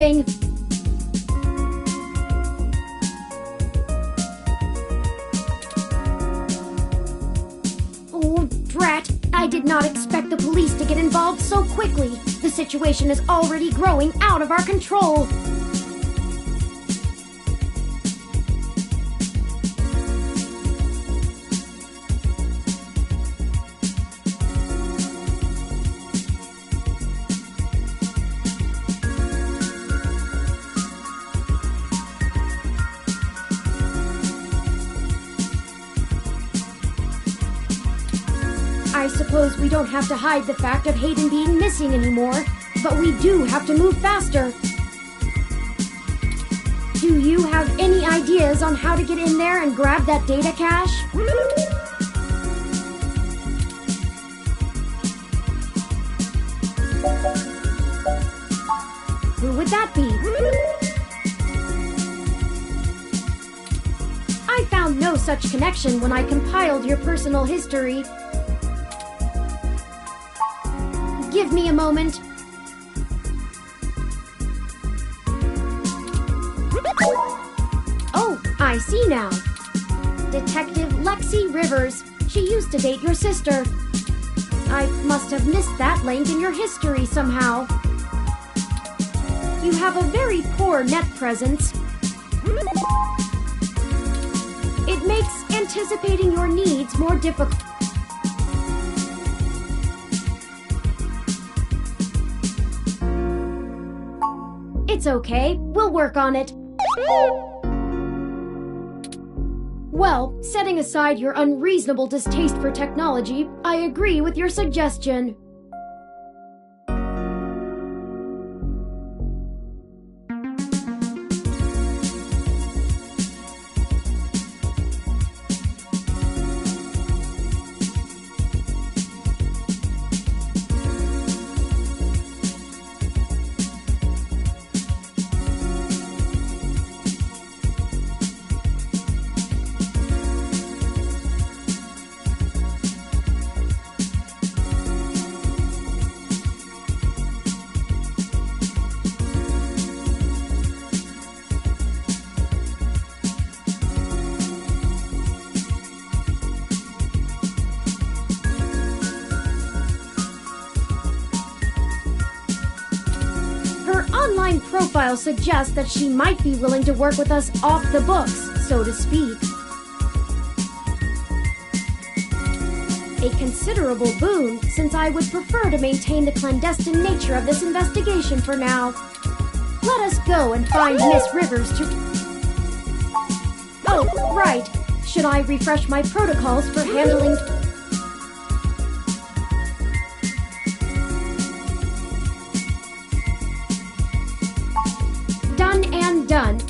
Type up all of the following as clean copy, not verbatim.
Oh, drat. I did not expect the police to get involved so quickly. The situation is already growing out of our control. I suppose we don't have to hide the fact of Hayden being missing anymore, but we do have to move faster. Do you have any ideas on how to get in there and grab that data cache? Who would that be? I found no such connection when I compiled your personal history. Give me a moment. Oh, I see now. Detective Lexi Rivers. She used to date your sister. I must have missed that link in your history somehow. You have a very poor net presence. It makes anticipating your needs more difficult. It's okay. We'll work on it. Well, setting aside your unreasonable distaste for technology, I agree with your suggestion. Online profile suggests that she might be willing to work with us off the books, so to speak. A considerable boon, since I would prefer to maintain the clandestine nature of this investigation for now. Let us go and find Miss Rivers to... Oh, right. Should I refresh my protocols for handling... Done and done.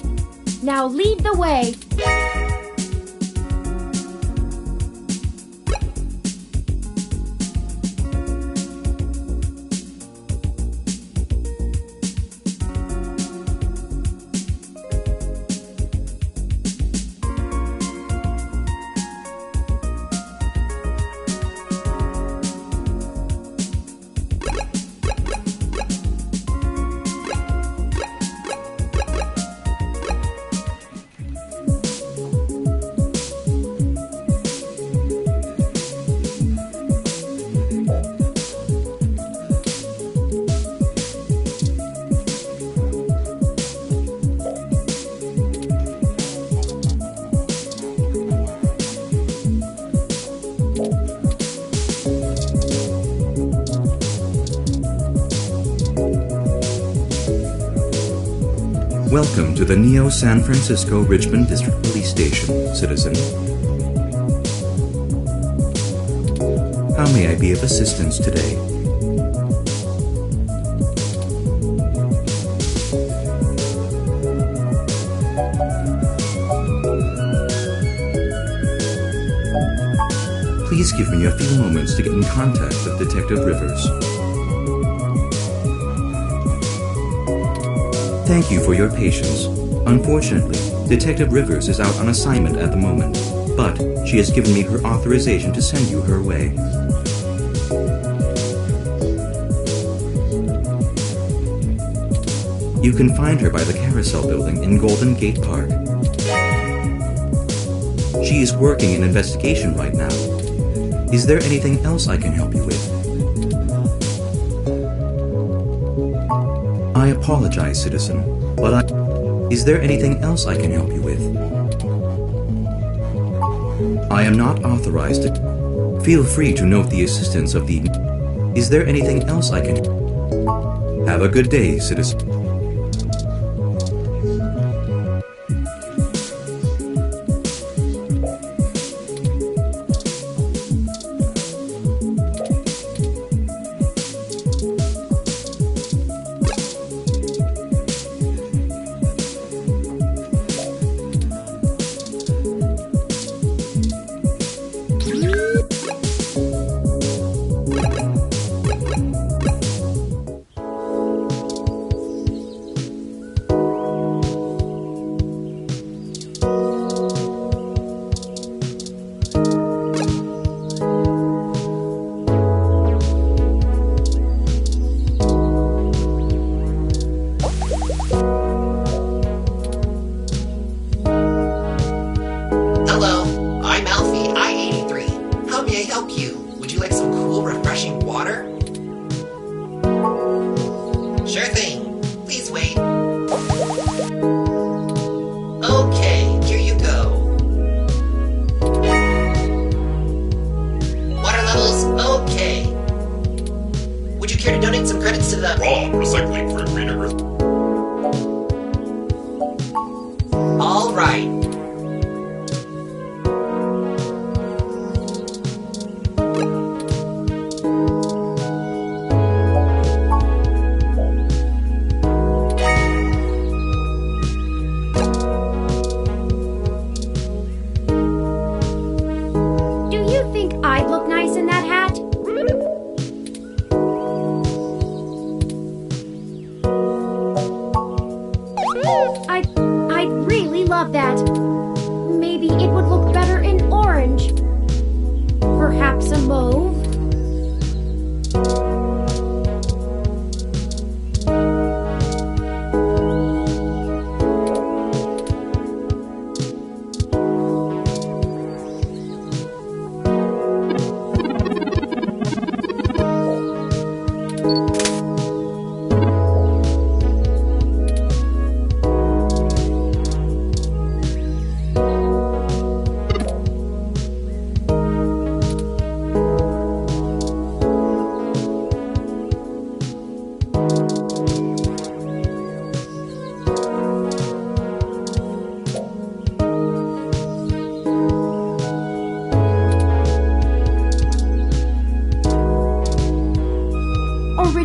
Now lead the way. Welcome to the Neo San Francisco Richmond District Police Station, citizen. How may I be of assistance today? Please give me a few moments to get in contact with Detective Rivers. Thank you for your patience. Unfortunately, Detective Rivers is out on assignment at the moment, but she has given me her authorization to send you her way. You can find her by the Carousel Building in Golden Gate Park. She is working an investigation right now. Is there anything else I can help you with? I apologize, citizen, but Is there anything else I can help you with? I am not authorized to... Feel free to note the assistance of the... Is there anything else I can... Have a good day, citizen.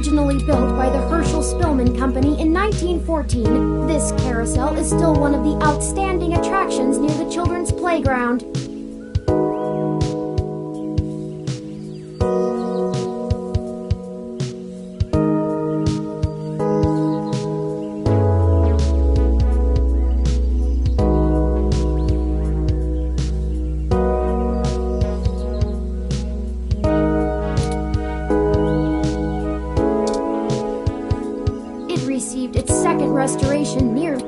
Originally built by the Herschel Spillman Company in 1914, this carousel is still one of the outstanding attractions near the children's playground. Received its second restoration near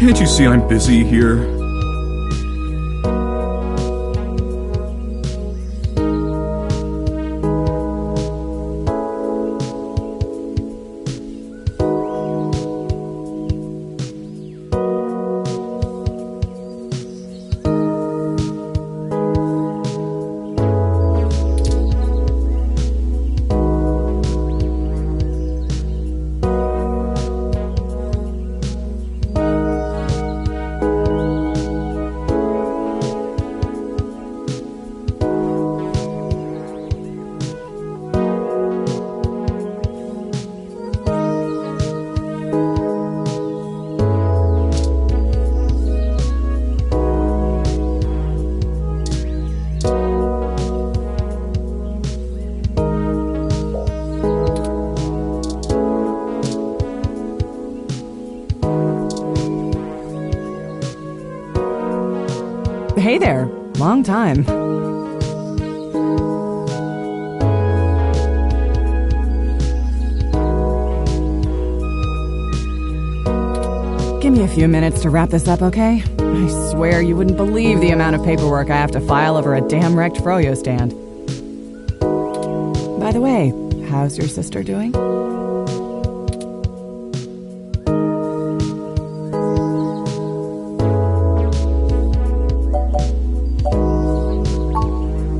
Can't you see I'm busy here? Hey there. Long time. Give me a few minutes to wrap this up, okay? I swear you wouldn't believe the amount of paperwork I have to file over a damn wrecked froyo stand. By the way, how's your sister doing?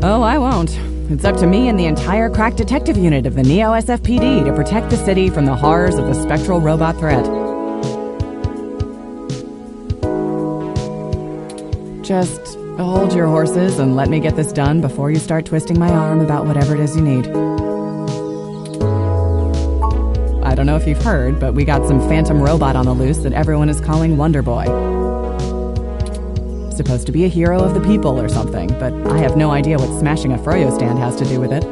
Oh, I won't. It's up to me and the entire crack detective unit of the Neo SFPD to protect the city from the horrors of the spectral robot threat. Just hold your horses and let me get this done before you start twisting my arm about whatever it is you need. I don't know if you've heard, but we got some phantom robot on the loose that everyone is calling Wonder Boy. Supposed to be a hero of the people or something, but I have no idea what smashing a froyo stand has to do with it.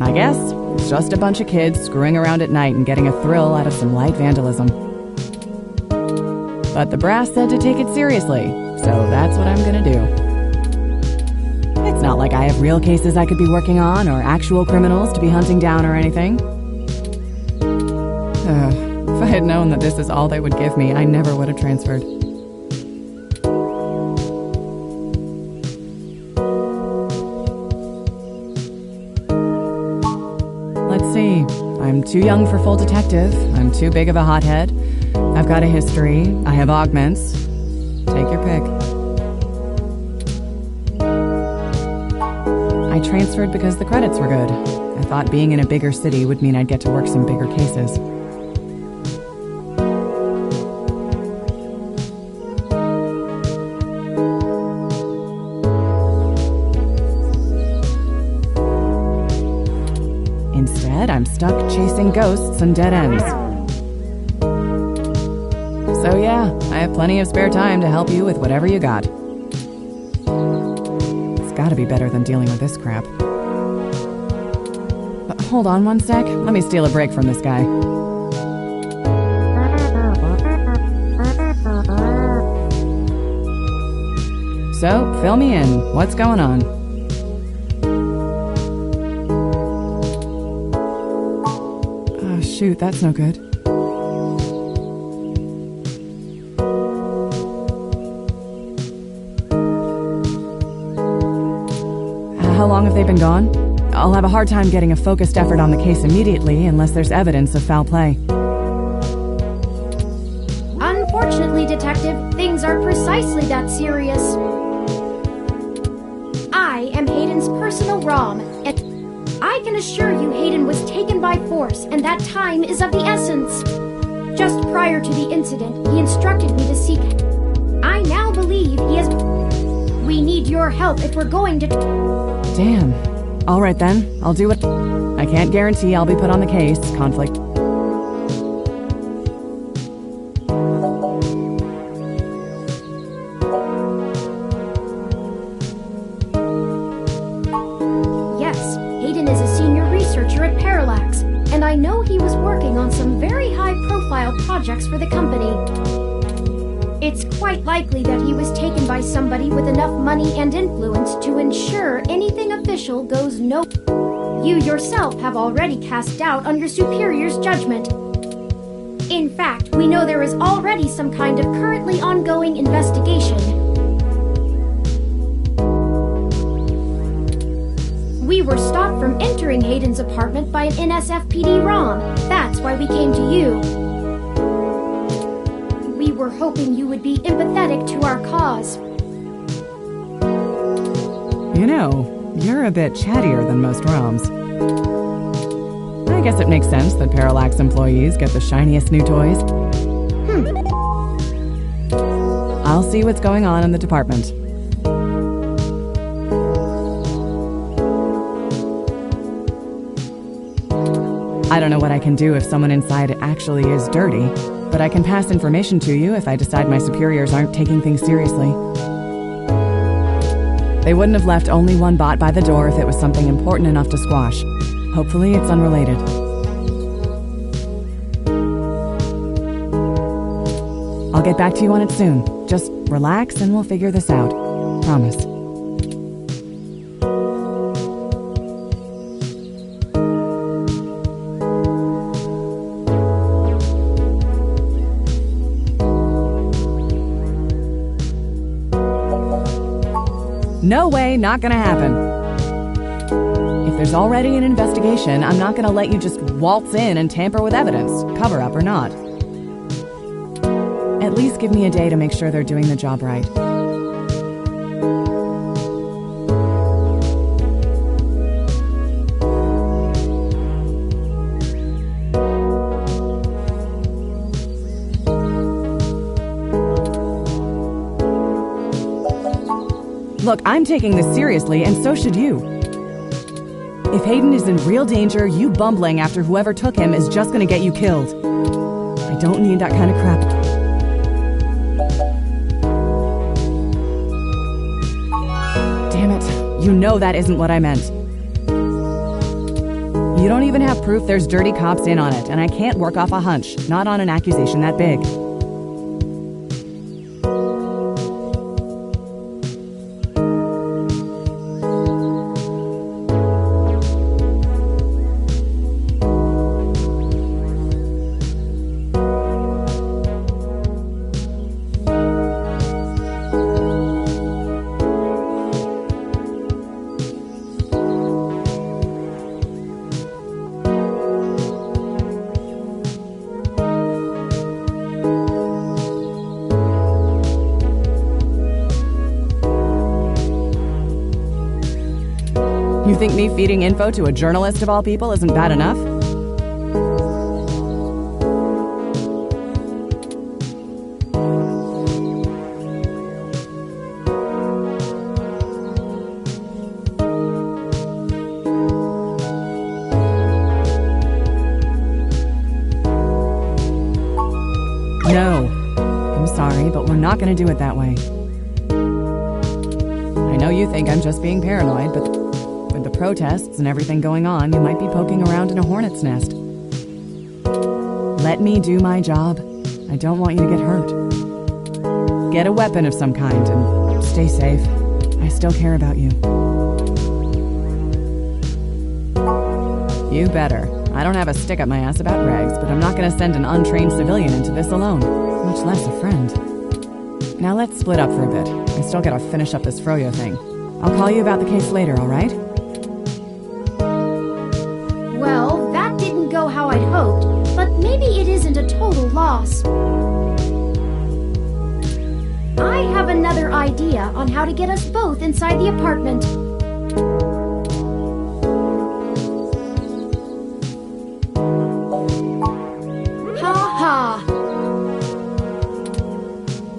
I guess it's just a bunch of kids screwing around at night and getting a thrill out of some light vandalism. But the brass said to take it seriously, so that's what I'm gonna do. It's not like I have real cases I could be working on or actual criminals to be hunting down or anything. If I had known that this is all they would give me, I never would have transferred. Let's see. I'm too young for full detective. I'm too big of a hothead. I've got a history. I have augments. Take your pick. I transferred because the credits were good. I thought being in a bigger city would mean I'd get to work some bigger cases. Instead, I'm stuck chasing ghosts and dead ends. So yeah, I have plenty of spare time to help you with whatever you got. It's gotta be better than dealing with this crap. But hold on one sec, let me steal a break from this guy. So, fill me in. What's going on? Oh shoot, that's no good. How long have they been gone? I'll have a hard time getting a focused effort on the case immediately unless there's evidence of foul play. Unfortunately, Detective, things are precisely that serious. I am Hayden's personal ROM, and I can assure you Hayden was taken by force, and that time is of the essence. Just prior to the incident, he instructed me to seek it. I now believe he has... We need your help if we're going to... Damn. All right then, I'll do it. I can't guarantee I'll be put on the case. Conflict. Yes, Hayden is a senior researcher at Parallax, and I know he was working on some very high-profile projects for the company. It's quite likely that he was taken by somebody with enough money and influence to ensure anything official goes no... You yourself have already cast doubt on your superior's judgment. In fact, we know there is already some kind of currently ongoing investigation. We were stopped from entering Hayden's apartment by an NSFPD ROM. That's why we came to you. We were hoping you would be empathetic to our cause. You know, you're a bit chattier than most ROMs. I guess it makes sense that Parallax employees get the shiniest new toys. I'll see what's going on in the department. I don't know what I can do if someone inside actually is dirty, but I can pass information to you if I decide my superiors aren't taking things seriously. They wouldn't have left only one bot by the door if it was something important enough to squash. Hopefully it's unrelated. I'll get back to you on it soon. Just Relax and we'll figure this out. Promise. No way, not gonna happen. If there's already an investigation, I'm not gonna let you just waltz in and tamper with evidence, cover up or not. At least give me a day to make sure they're doing the job right. Look, I'm taking this seriously, and so should you. If Hayden is in real danger, you bumbling after whoever took him is just gonna get you killed. I don't need that kind of crap. Damn it. You know that isn't what I meant. You don't even have proof there's dirty cops in on it, and I can't work off a hunch, not on an accusation that big. You think me feeding info to a journalist of all people isn't bad enough? No. I'm sorry, but we're not gonna do it that way. I know you think I'm just being paranoid, but with the protests and everything going on, you might be poking around in a hornet's nest. Let me do my job. I don't want you to get hurt. Get a weapon of some kind and stay safe. I still care about you. You better. I don't have a stick up my ass about regs, but I'm not gonna send an untrained civilian into this alone, much less a friend. Now let's split up for a bit. I still gotta finish up this Froyo thing. I'll call you about the case later, alright? Well, that didn't go how I'd hoped, but maybe it isn't a total loss. I have another idea on how to get us both inside the apartment.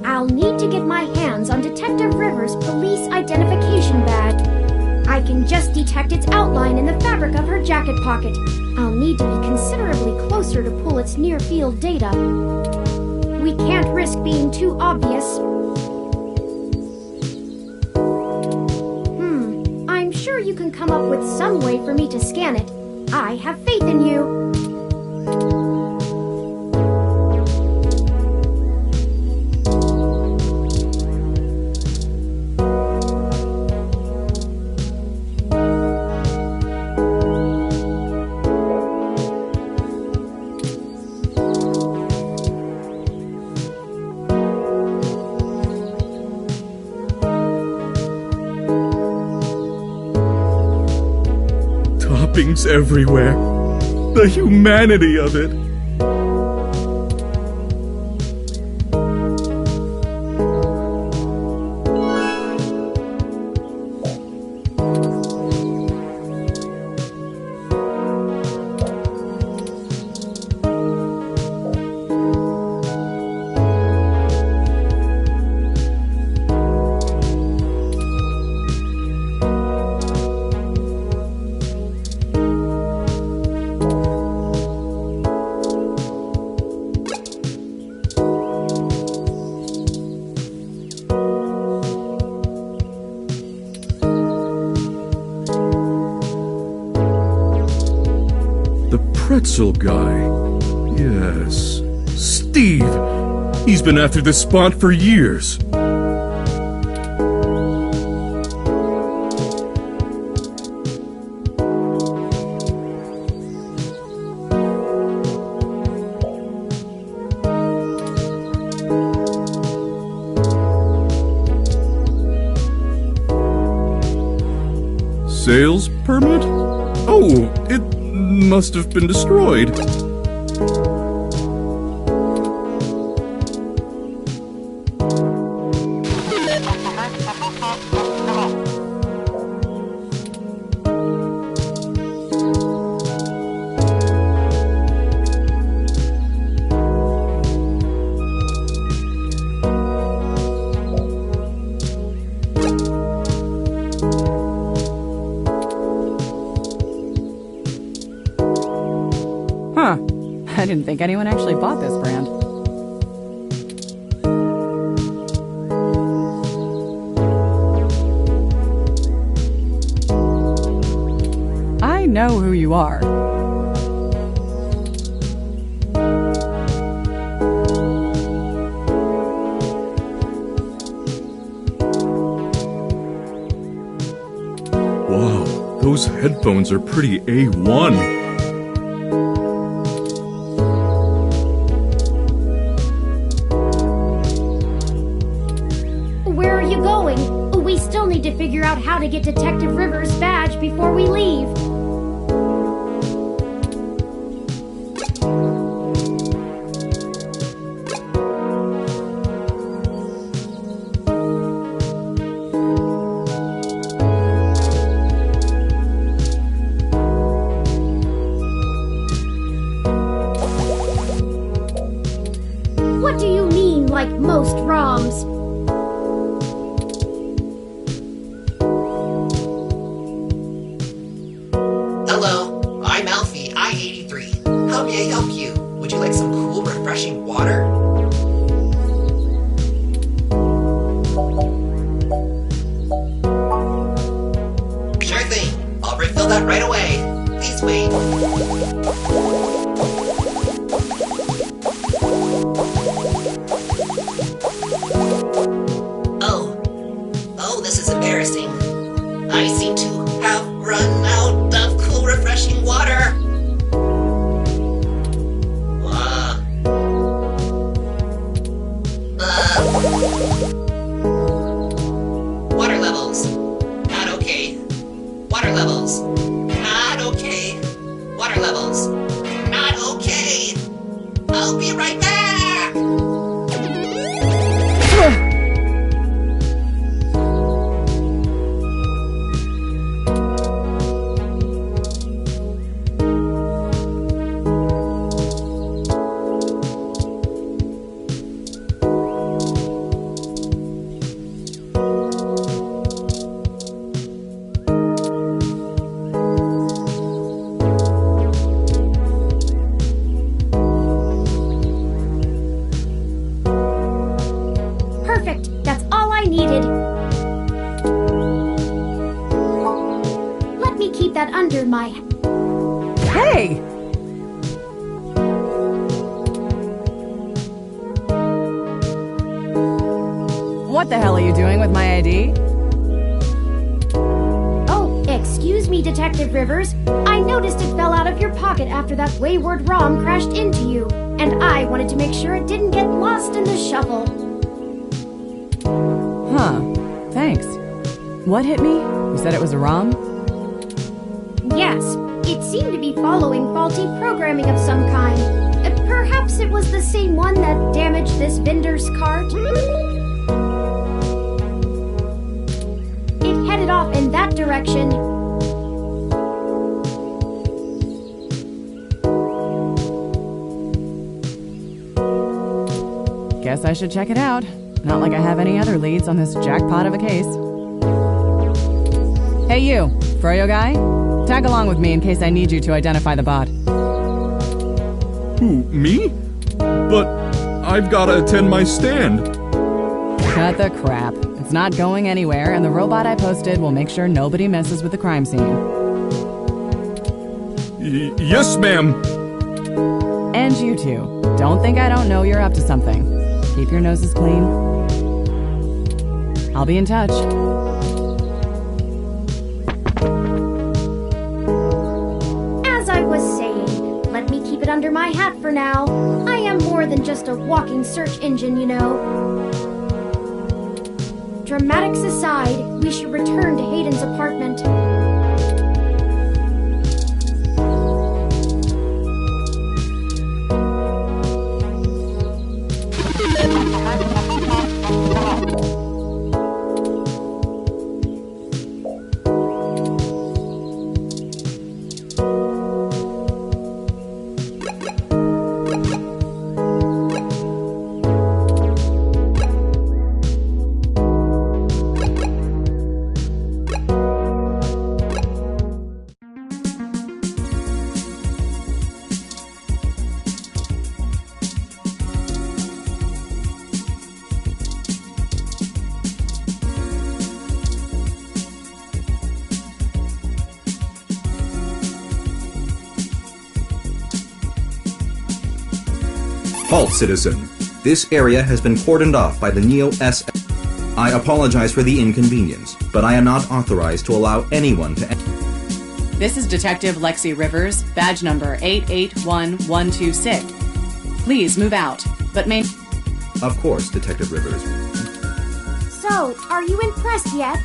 I'll need to get my hands on Detective Rivers' police identification badge. I can just detect its outline in the fabric of her jacket pocket. I'll need to be considerably closer to pull its near-field data. We can't risk being too obvious. I'm sure you can come up with some way for me to scan it. I have faith in you. Toppings everywhere. The humanity of it. Pretzel guy. Yes. Steve! He's been after this spot for years. sales permit? Oh, it must have been destroyed. Huh. I didn't think anyone actually bought this brand. I know who you are. Wow, those headphones are pretty A1. Where are you going? We still need to figure out how to get Detective Rivers' badge before we leave. What do you mean, like most ROMs? Hello, I'm Alfie, I-83. How may I help you? Would you like some cool, refreshing water? Sure thing. I'll refill that right away. Please wait. Oh, this is embarrassing. I seem to have run out of cool, refreshing water. Water levels. Not okay. Water levels. Not okay. Water levels. Not okay. I'll be right back. Perfect. That's all I needed. Let me keep that under my... Hey! What the hell are you doing with my ID? Oh, excuse me, Detective Rivers. I noticed it fell out of your pocket after that wayward ROM crashed into you, and I wanted to make sure it didn't get lost in the shuffle. Huh. Thanks. What hit me? You said it was a ROM? Yes, it seemed to be following faulty programming of some kind. Perhaps it was the same one that damaged this vendor's cart? It headed off in that direction. Guess I should check it out. Not like I have any other leads on this jackpot of a case. Hey you, Froyo guy? Tag along with me in case I need you to identify the bot. Who, me? But I've gotta attend my stand. Cut the crap. It's not going anywhere, and the robot I posted will make sure nobody messes with the crime scene. Yes, ma'am. And you too. Don't think I don't know you're up to something. Keep your noses clean. I'll be in touch. As I was saying, let me keep it under my hat for now. I am more than just a walking search engine, you know. Dramatics aside, we should return to Hayden's apartment. Halt, citizen. This area has been cordoned off by the Neo-SF. I apologize for the inconvenience, but I am not authorized to allow anyone to enter. This is Detective Lexi Rivers, badge number 881126. Please move out, but Of course, Detective Rivers. So, are you impressed yet?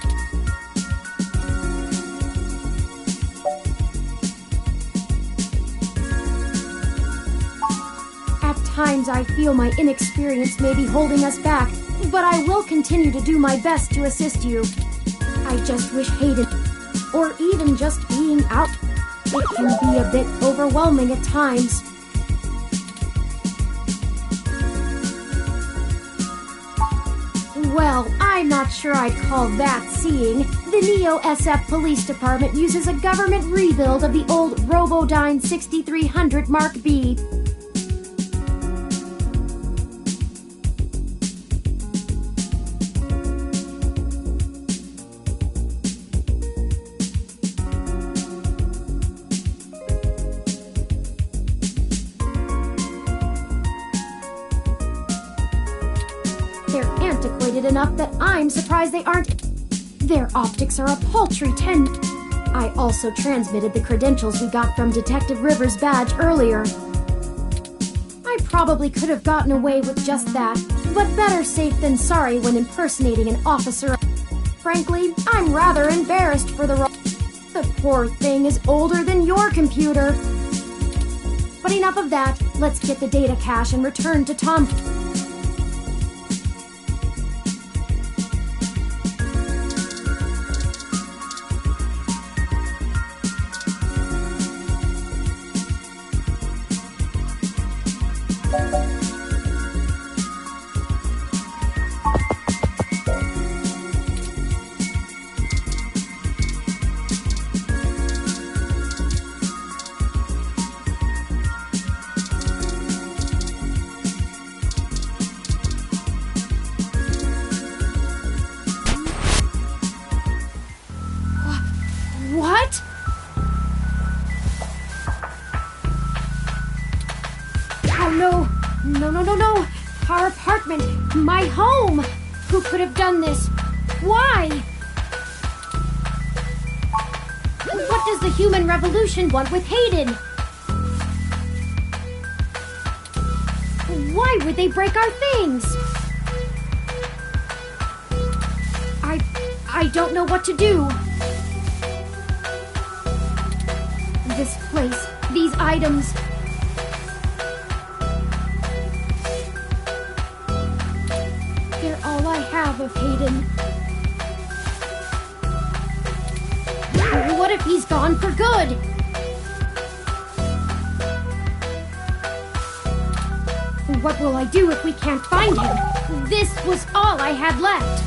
At times I feel my inexperience may be holding us back, but I will continue to do my best to assist you. I just wish Hayden, or even just being out, it can be a bit overwhelming at times. Well, I'm not sure I'd call that seeing. The Neo-SF Police Department uses a government rebuild of the old Robodyne 6300 Mark B. They're antiquated enough that I'm surprised they aren't. Their optics are a paltry 10. I also transmitted the credentials we got from Detective Rivers' badge earlier. I probably could have gotten away with just that, but better safe than sorry when impersonating an officer. Frankly, I'm rather embarrassed for the role. The poor thing is older than your computer. But enough of that. Let's get the data cache and return to Tom. What? Oh no! No! Our apartment! My home! Who could have done this? Why? What does the human revolution want with Hayden? Why would they break our things? I don't know what to do. This place, these items. They're all I have of Hayden. What if he's gone for good? What will I do if we can't find him? This was all I had left.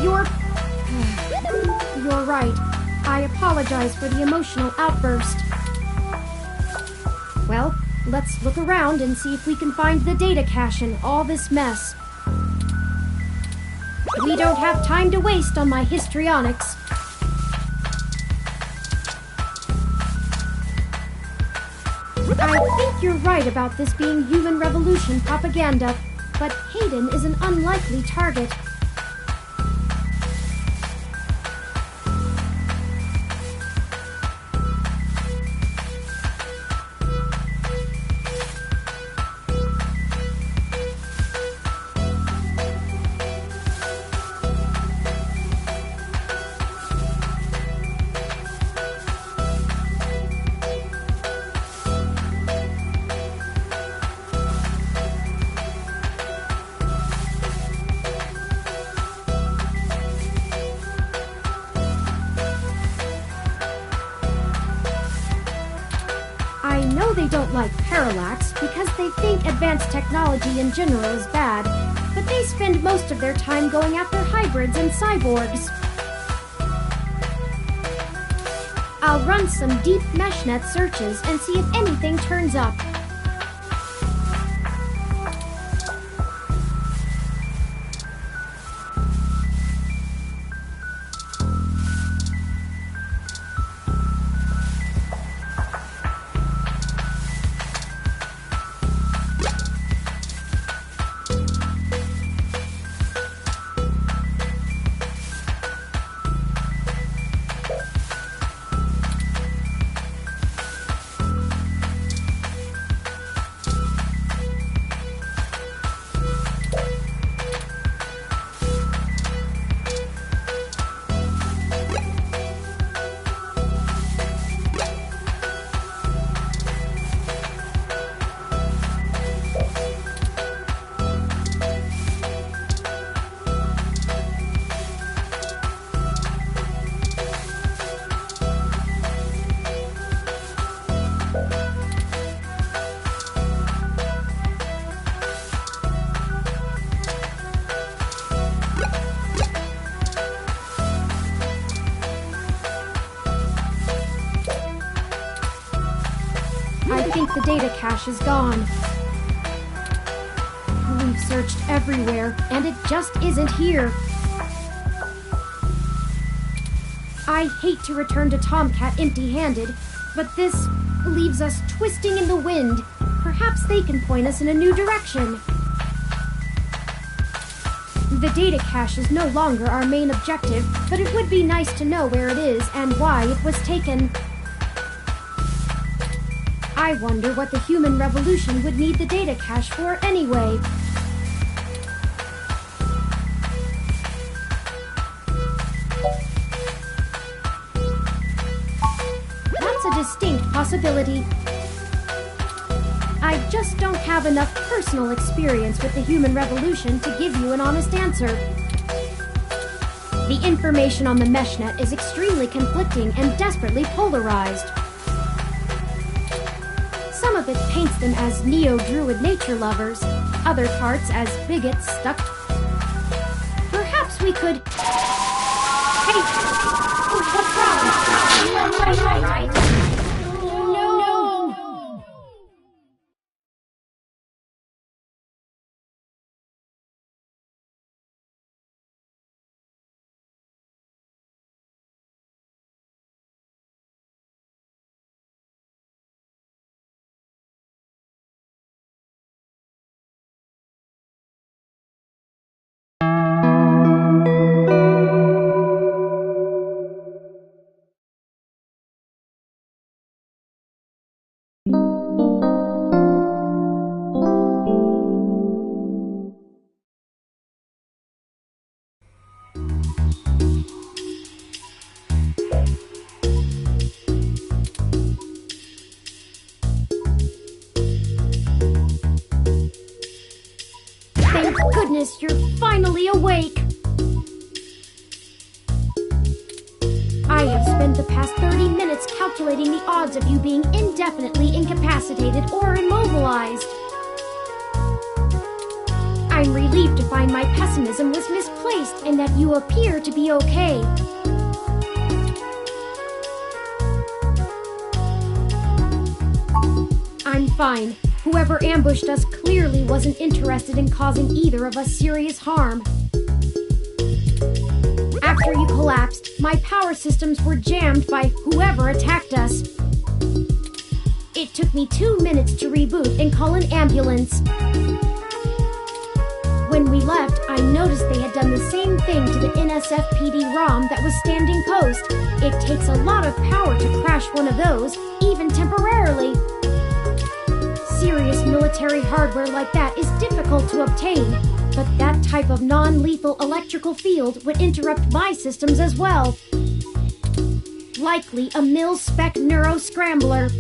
You're right. I apologize for the emotional outburst. Well, let's look around and see if we can find the data cache in all this mess. We don't have time to waste on my histrionics. I think you're right about this being human revolution propaganda, but Hayden is an unlikely target. I know they don't like Parallax because they think advanced technology in general is bad, but they spend most of their time going after hybrids and cyborgs. I'll run some deep meshnet searches and see if anything turns up. the data cache is gone. We've searched everywhere, and it just isn't here. I hate to return to Tomcat empty-handed, but this leaves us twisting in the wind. Perhaps they can point us in a new direction. The data cache is no longer our main objective, but it would be nice to know where it is and why it was taken. I wonder what the human revolution would need the data cache for anyway. That's a distinct possibility. I just don't have enough personal experience with the human revolution to give you an honest answer. The information on the meshnet is extremely conflicting and desperately polarized. Some of it paints them as neo-druid nature lovers, other parts as bigots stuck. Perhaps we could... Hey! What's wrong? Thank goodness you're finally awake! I have spent the past 30 minutes calculating the odds of you being indefinitely incapacitated or immobilized. I'm relieved to find my pessimism was misplaced and that you appear to be okay. I'm fine. Whoever ambushed us clearly wasn't interested in causing either of us serious harm. After you collapsed, my power systems were jammed by whoever attacked us. It took me 2 minutes to reboot and call an ambulance. When we left, I noticed they had done the same thing to the NSFPD ROM that was standing post. It takes a lot of power to crash one of those, even temporarily. Serious military hardware like that is difficult to obtain, but that type of non-lethal electrical field would interrupt my systems as well. Likely a mil-spec neuro-scrambler.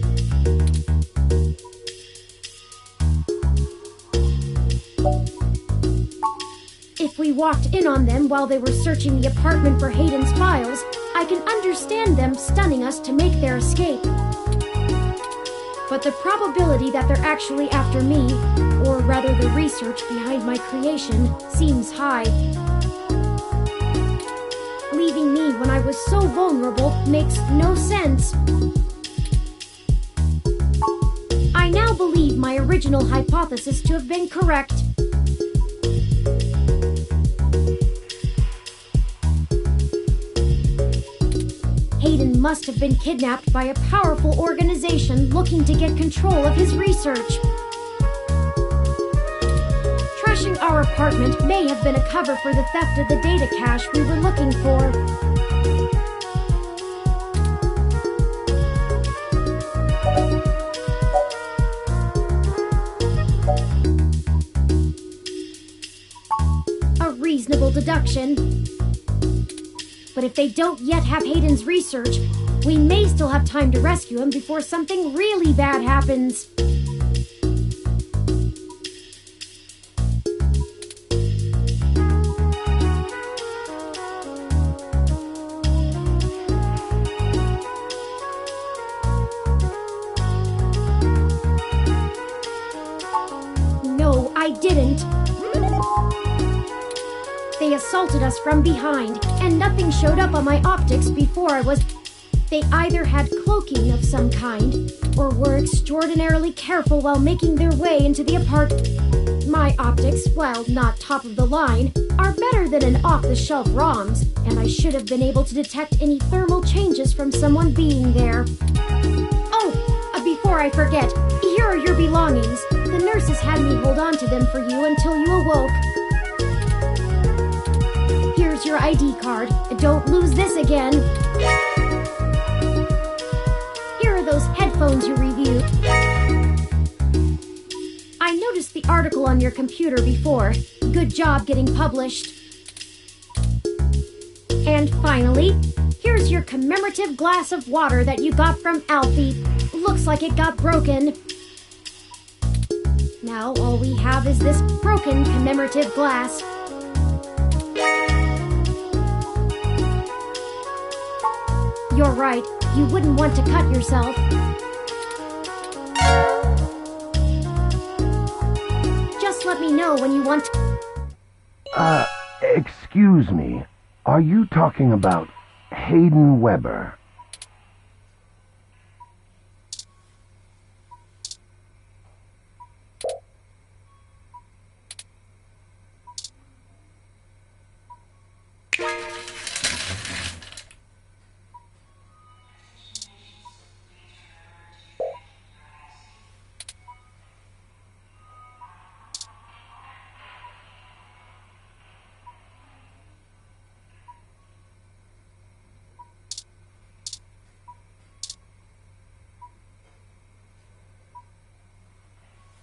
If we walked in on them while they were searching the apartment for Hayden's files, I can understand them stunning us to make their escape. But the probability that they're actually after me, or rather the research behind my creation, seems high. Leaving me when I was so vulnerable makes no sense. I now believe my original hypothesis to have been correct. Hayden must have been kidnapped by a powerful organization looking to get control of his research. Trashing our apartment may have been a cover for the theft of the data cache we were looking for. A reasonable deduction. But if they don't yet have Hayden's research, we may still have time to rescue him before something really bad happens. No, I didn't. They assaulted us from behind, and nothing showed up on my optics before I was... They either had cloaking of some kind, or were extraordinarily careful while making their way into the apartment. My optics, while not top of the line, are better than an off-the-shelf ROMs, and I should have been able to detect any thermal changes from someone being there. Oh, before I forget, here are your belongings. The nurses had me hold on to them for you until you awoke. Here's your ID card. Don't lose this again. Here are those headphones you reviewed. I noticed the article on your computer before. Good job getting published. And finally, here's your commemorative glass of water that you got from Alfie. Looks like it got broken. Now all we have is this broken commemorative glass. You're right, you wouldn't want to cut yourself. Just let me know when you want to... Excuse me. Are you talking about Hayden Weber?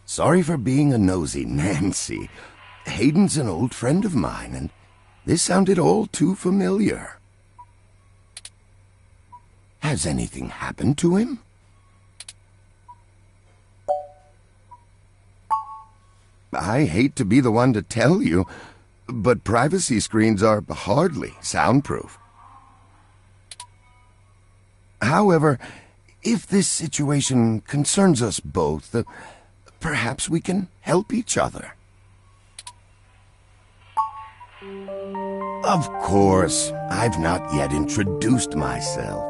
Sorry for being a nosy, Nancy. Hayden's an old friend of mine, and this sounded all too familiar. Has anything happened to him? I hate to be the one to tell you, but privacy screens are hardly soundproof. However, if this situation concerns us both, perhaps we can help each other. Of course, I've not yet introduced myself.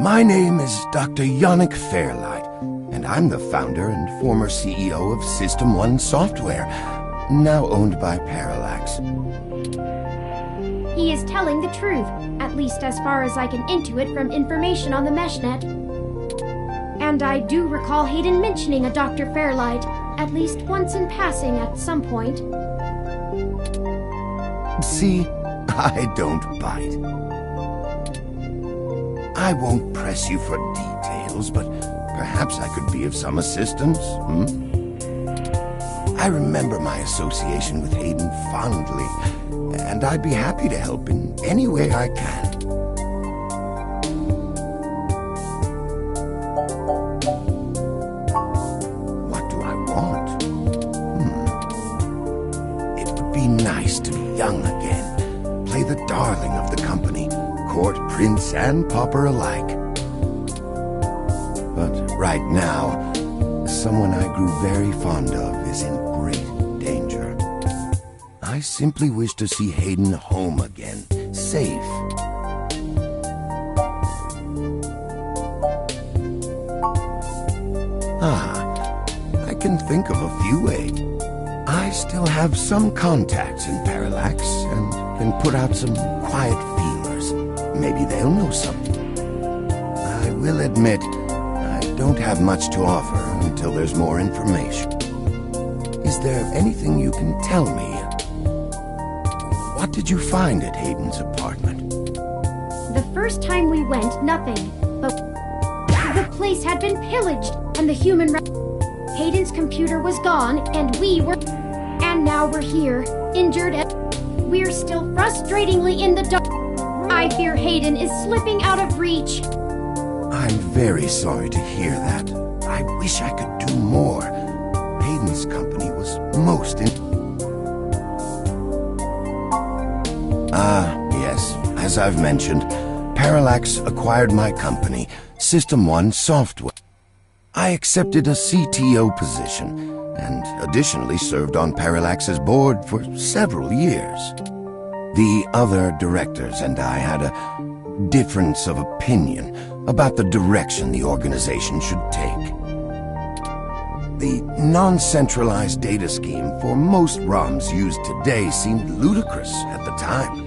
My name is Dr. Yannick Fairlight, and I'm the founder and former CEO of System 1 Software, now owned by Parallax. He is telling the truth, at least as far as I can intuit from information on the MeshNet. And I do recall Hayden mentioning a Dr. Fairlight, at least once in passing at some point. See, I don't bite. I won't press you for details, but perhaps I could be of some assistance, I remember my association with Hayden fondly, and I'd be happy to help in any way I can. What do I want? It would be nice to be young again, play the darling of the company, court prince and pauper alike. But right now, someone I grew very fond of is in great danger. I simply wish to see Hayden home again, safe. I can think of a few ways. I still have some contacts in Parallax and can put out some quiet feelers. Maybe they'll know something. I will admit, I don't have much to offer until there's more information. Is there anything you can tell me? What did you find at Hayden's apartment? The first time we went, nothing. But the place had been pillaged, and the human Hayden's computer was gone, and we were... And now we're here, injured, and we're still frustratingly in the dark. I fear Hayden is slipping out of reach. I'm very sorry to hear that. I wish I could do more. Hayden's company was most yes. As I've mentioned, Parallax acquired my company, System 1 Software. I accepted a CTO position, and additionally served on Parallax's board for several years. The other directors and I had a difference of opinion about the direction the organization should take. The non-centralized data scheme for most ROMs used today seemed ludicrous at the time.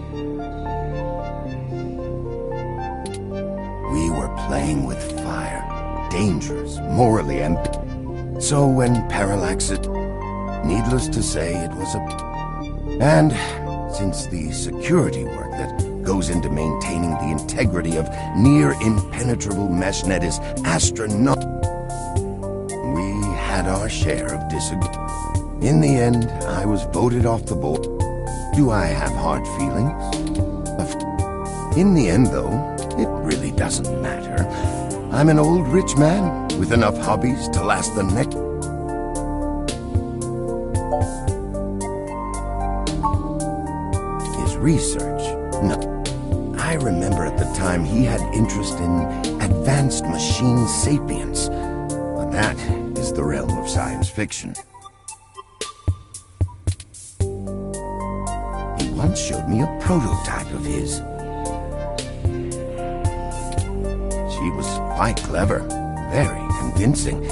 We were playing with fire, dangerous, morally ambiguous. So when Parallax, needless to say, it was a... And since the security work that goes into maintaining the integrity of near-impenetrable meshnet is astronomical, we had our share of disagreement. In the end, I was voted off the board. Do I have hard feelings? In the end, though, it really doesn't matter. I'm an old rich man with enough hobbies to last the next... His research? No. I remember at the time he had interest in advanced machine sapience, but that is the realm of science fiction. He once showed me a prototype of his. She was quite clever, very convincing,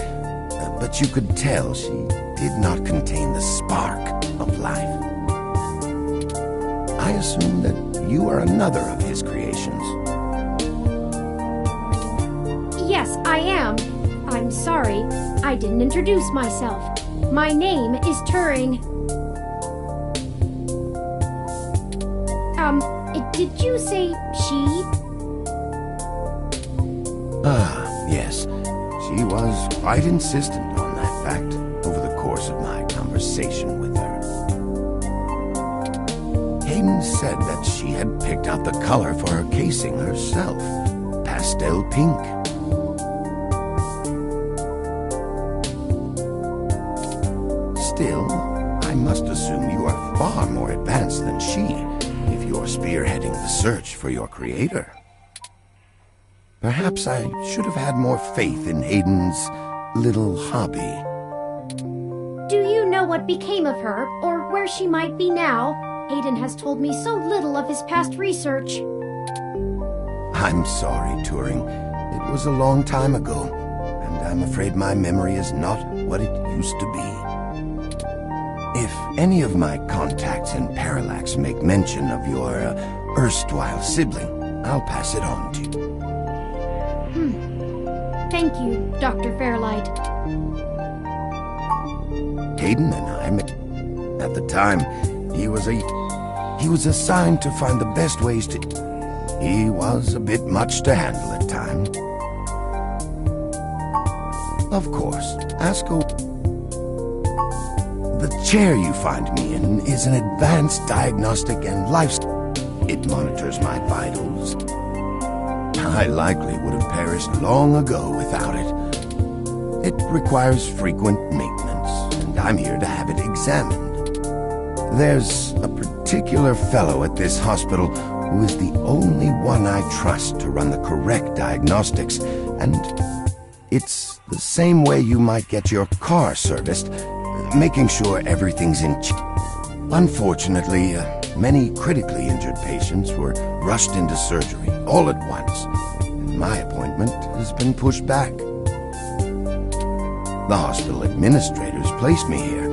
but you could tell she did not contain the spark of life. I assume that you are another of his creations. Yes, I am. I'm sorry, I didn't introduce myself. My name is Turing. Did you say she? Ah, yes. She was quite insistent on that fact over the course of my conversation with her. Hayden said that she had picked out the color for her casing herself. Pastel pink. Still, I must assume you are far more advanced than she if you're spearheading the search for your creator. Perhaps I should have had more faith in Hayden's little hobby. Do you know what became of her, or where she might be now? Hayden has told me so little of his past research. I'm sorry, Turing. It was a long time ago, and I'm afraid my memory is not what it used to be. If any of my contacts in Parallax make mention of your erstwhile sibling, I'll pass it on to you. Thank you, Dr. Fairlight. Hayden and I met. At the time, he was assigned to find the best ways to... He was a bit much to handle at times. Of course, ASCO... The chair you find me in is an advanced diagnostic and lifestyle. It monitors my vitals. I likely would have perished long ago without it. It requires frequent maintenance, and I'm here to have it examined. There's a particular fellow at this hospital who is the only one I trust to run the correct diagnostics, and it's the same way you might get your car serviced, making sure everything's in check. Unfortunately, many critically injured patients were rushed into surgery all at once, and my appointment has been pushed back. The hospital administrators placed me here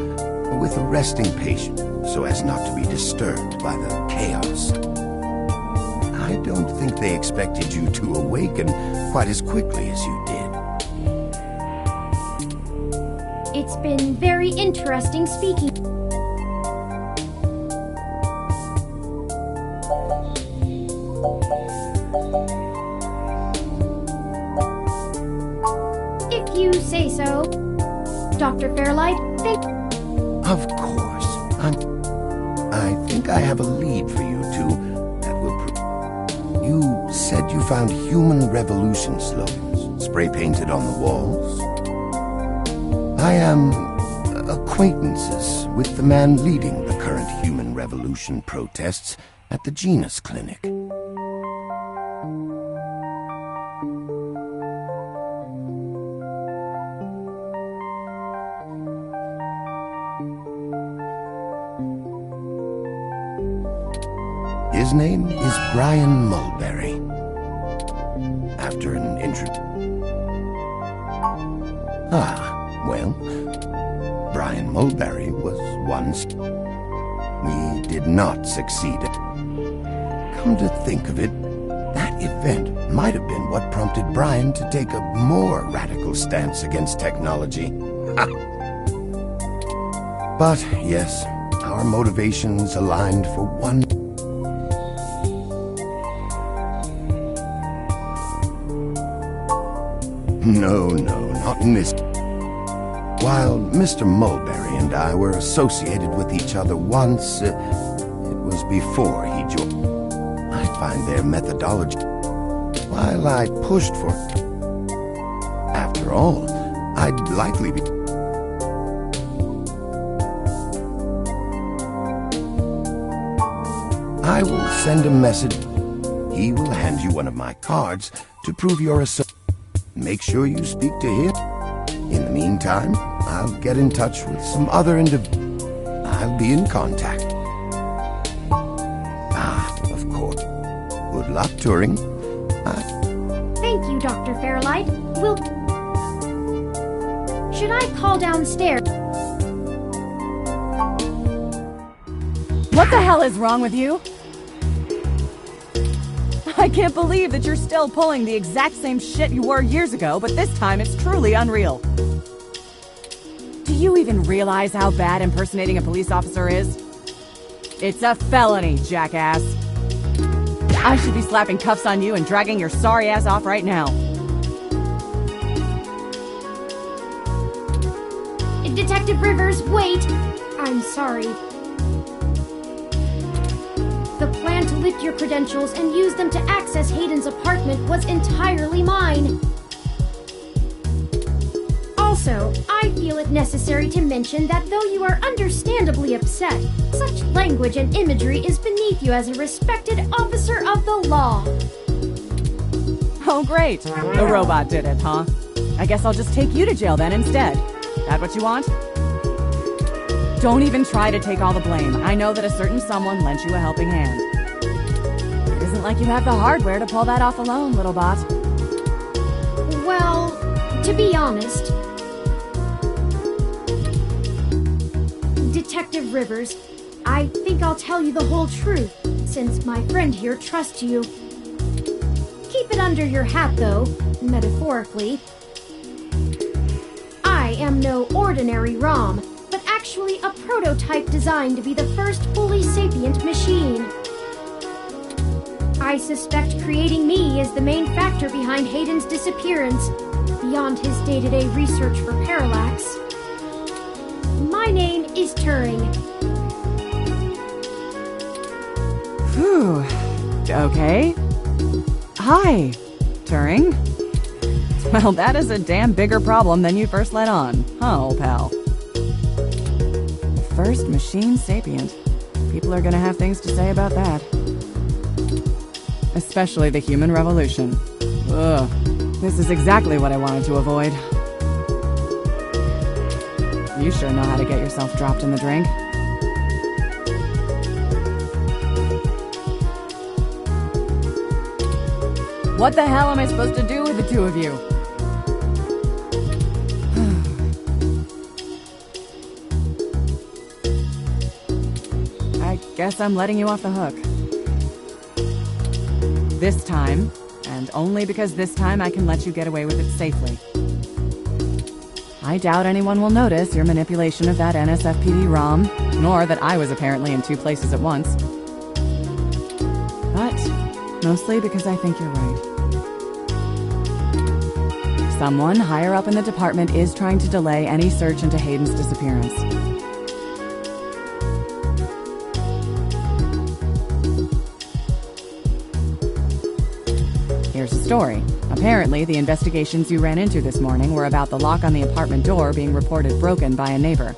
with a resting patient so as not to be disturbed by the chaos. I don't think they expected you to awaken quite as quickly as you did. It's been very interesting speaking. If you say so, Dr. Fairlight, Of course. I think I have a lead for you two that will prove. You said you found human revolution slogans spray painted on the walls. I am acquaintances with the man leading the current human revolution protests at the Genus Clinic. His name is Brian Mulberry. After an well, Brian Mulberry was once... We did not succeed. Come to think of it, that event might have been what prompted Brian to take a more radical stance against technology. But yes, our motivations aligned for one... No, not in this. While Mr. Mulberry and I were associated with each other once, it was before he joined. I find their methodology, while I pushed for... After all, I'd likely be... I will send a message. He will hand you one of my cards to prove your association. Make sure you speak to him. In the meantime, I'll get in touch with some other individuals. I'll be in contact. Of course. Good luck, Turing. Thank you, Dr. Fairlight. Should I call downstairs? What the hell is wrong with you? I can't believe that you're still pulling the exact same shit you were years ago, but this time it's truly unreal. Do you even realize how bad impersonating a police officer is? It's a felony, jackass. I should be slapping cuffs on you and dragging your sorry ass off right now. Detective Rivers, wait! I'm sorry. The plan to lift your credentials and use them to access Hayden's apartment was entirely mine. Also, I feel it necessary to mention that though you are understandably upset, such language and imagery is beneath you as a respected officer of the law. Oh great, the robot did it, huh? I guess I'll just take you to jail then instead. That what you want? Don't even try to take all the blame. I know that a certain someone lent you a helping hand. It isn't like you have the hardware to pull that off alone, little bot. Well, to be honest, Detective Rivers, I think I'll tell you the whole truth, since my friend here trusts you. Keep it under your hat, though, metaphorically. I am no ordinary ROM, but actually a prototype designed to be the first fully sapient machine. I suspect creating me is the main factor behind Hayden's disappearance, beyond his day-to-day research for Parallax. My name is Turing. Whew. Okay. Hi, Turing. Well, that is a damn bigger problem than you first let on, huh, old pal? The first machine sapient. People are gonna have things to say about that. Especially the human revolution. Ugh. This is exactly what I wanted to avoid. You sure know how to get yourself dropped in the drink. What the hell am I supposed to do with the two of you? I guess I'm letting you off the hook. This time, and only because this time I can let you get away with it safely. I doubt anyone will notice your manipulation of that NSFPD ROM, nor that I was apparently in two places at once. But mostly because I think you're right. Someone higher up in the department is trying to delay any search into Hayden's disappearance. Here's the story. Apparently, the investigations you ran into this morning were about the lock on the apartment door being reported broken by a neighbor.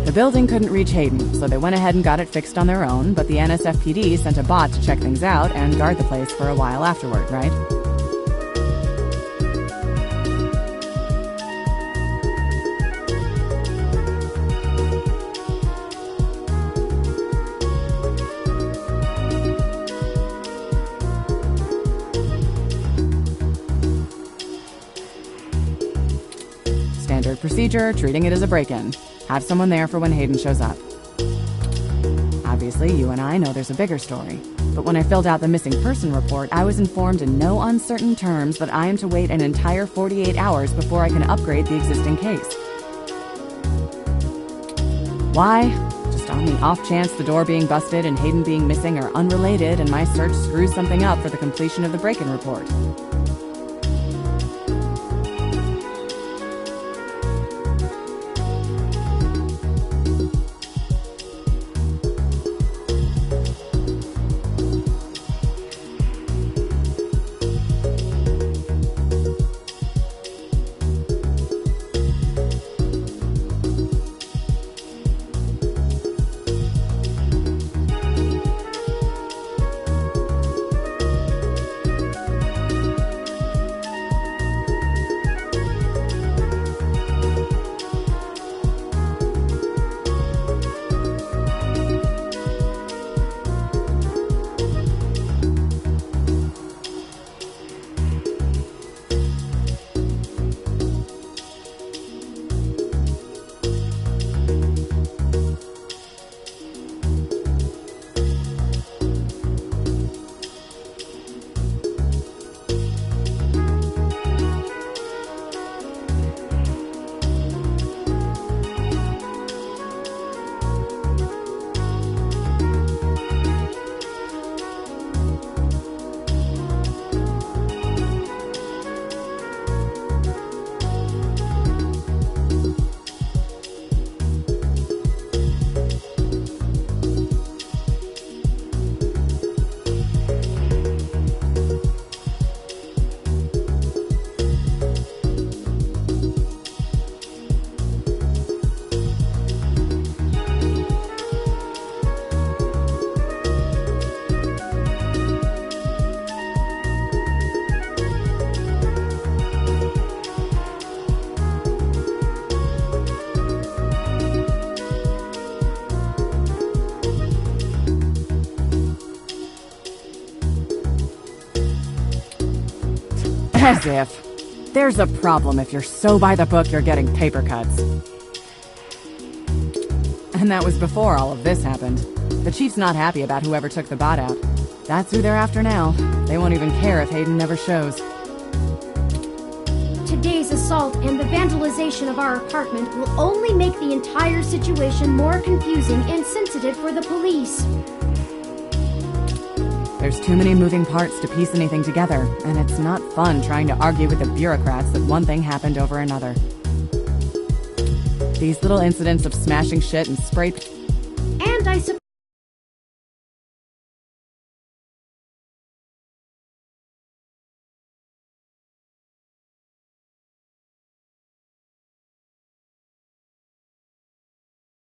The building couldn't reach Hayden, so they went ahead and got it fixed on their own, but the NSFPD sent a bot to check things out and guard the place for a while afterward, right? procedure, treating it as a break-in. Have someone there for when Hayden shows up. Obviously, you and I know there's a bigger story. But when I filled out the missing person report, I was informed in no uncertain terms that I am to wait an entire 48 hours before I can upgrade the existing case. Why? Just on the off chance the door being busted and Hayden being missing are unrelated and my search screws something up for the completion of the break-in report. As if. There's a problem if you're so by the book you're getting paper cuts. And that was before all of this happened. The chief's not happy about whoever took the bot out. That's who they're after now. They won't even care if Hayden never shows. Today's assault and the vandalization of our apartment will only make the entire situation more confusing and sensitive for the police. There's too many moving parts to piece anything together, and it's not fun trying to argue with the bureaucrats that one thing happened over another. These little incidents of smashing shit and spray... And I suppose